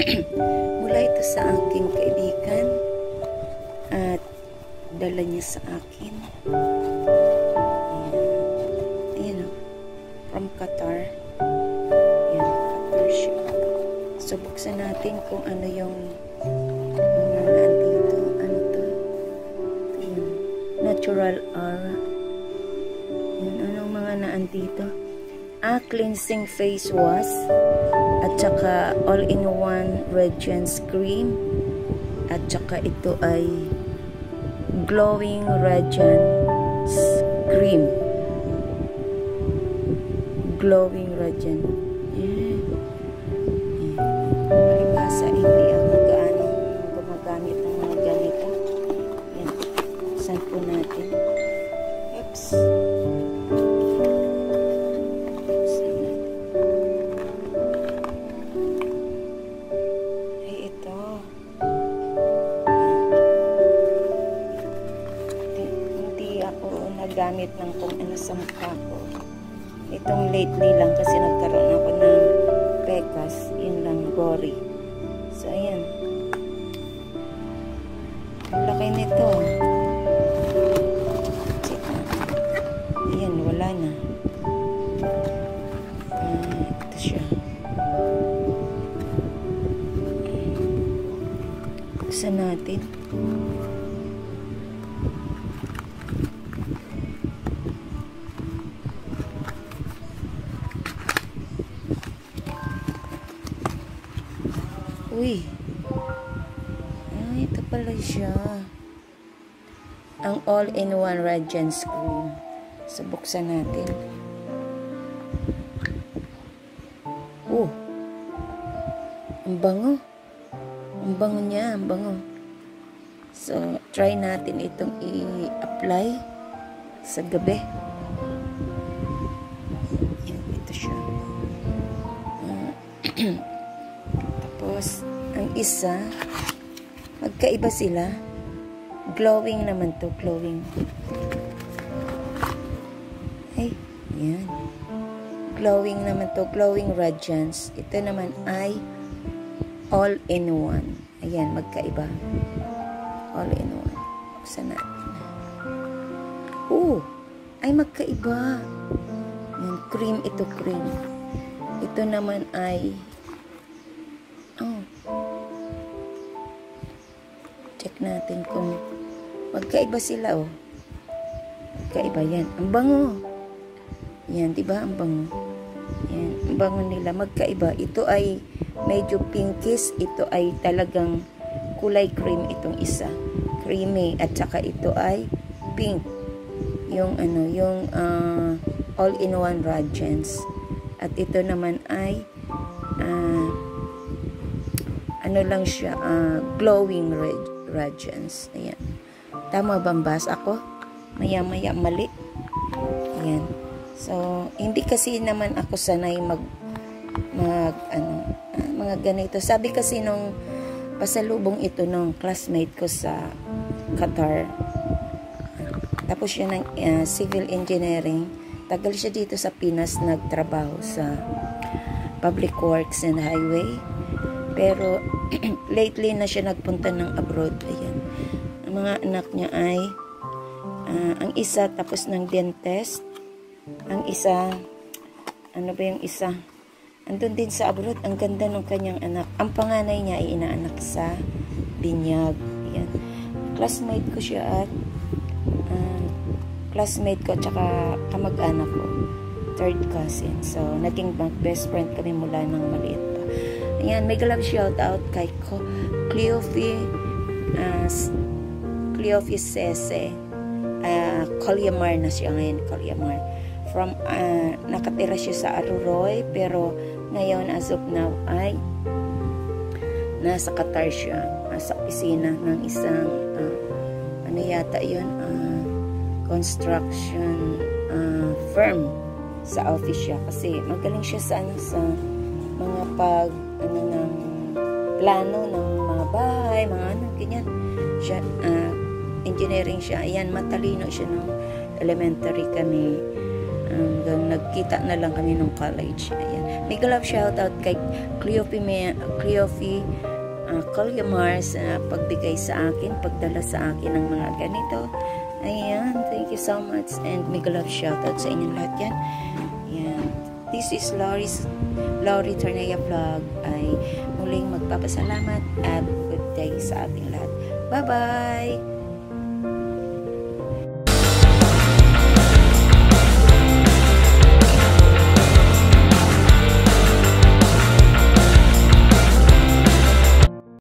Mula ito sa aking kaibigan at dala niya sa akin. Ayan o. From Qatar. Ayan, Qatar siya. So, buksan natin kung ano yung mga nandito. Ano to? Ayan. Natural aura. Ayan, anong mga naandito? Cleansing face wash. At saka all-in-one radiance cream. At saka ito ay glowing radiance cream. Glowing radiance. Yeah. Palibasa, hindi ako gaano gumagamit ng mga ganito. Yan. Saan po natin? Oops. Gamit ng kung ano sa mukha ko. Itong lately lang kasi nagkaroon ako ng pekas. Yun lang, gory. So, ayan. Ang laki nito. Ayan, wala na. Ito siya. Buksan natin. Uy. Ito pala siya. Ang all-in-one radiance cream. So, buksan natin. Ang bango. Ang bango niya. Ang bango. So, try natin itong i-apply sa gabi. Yan, ito siya. Tapos, ang isa, magkaiba sila. Glowing naman to, glowing. Ay, yan. Glowing naman to, glowing radiance. Ito naman ay all-in-one. Ayan, magkaiba. All-in-one. Buksan natin. Ay magkaiba. Yan, cream ito, cream. Ito naman ay check natin kung magkaiba sila, magkaiba yan. Ang bango. Yan, diba? Ang bango. Yan, ang bango nila. Magkaiba. Ito ay medyo pinkish. Ito ay talagang kulay cream itong isa. Creamy. At saka ito ay pink. Yung yung all-in-one radiance. At ito naman ay ano lang siya, glowing radiance. Ayan. Tama bang basa ako? Maya-maya mali. Ayan. So, hindi kasi naman ako sanay mga ganito. Sabi kasi nung pasalubong ito nung classmate ko sa Qatar. Tapos siya ng civil engineering. Tagal siya dito sa Pinas nagtrabaho sa public works and highway. Pero lately na siya nagpunta ng abroad. Ayan. Ang mga anak niya ay ang isa tapos ng dentist. Ang isa, ano ba yung isa? Andun din sa abroad. Ang ganda ng kanyang anak. Ang panganay niya ay inaanak sa Binyag. Ayan. Classmate ko siya at classmate ko tsaka kamag-anak ko. Third cousin. So, naging best friend kami mula nang maliit pa. Ayan, may galab shout out kay Cleophie Sese. Colyamar na siya ngayon, Colyamar. From, nakatira siya sa Aroroy, pero ngayon as of now ay nasa Qatar siya. Nasa opisina ng isang ano yata yun, construction firm sa office siya. Kasi magaling siya sa mga ng plano ng mga bahay, mga ganyan. Siya, engineering siya. Ayan, matalino siya nung elementary kami. Nagkita na lang kami nung college. Ayan. Mega love shoutout kay Cleofi Colyamar sa pagbigay sa akin, pagdala sa akin ng mga ganito. Ayan, thank you so much and mega love shoutout sa inyong lahat yan. Ayan, this is Laurie Tornea Vlog ay muling magpapasalamat at good day sa ating lahat. Bye-bye!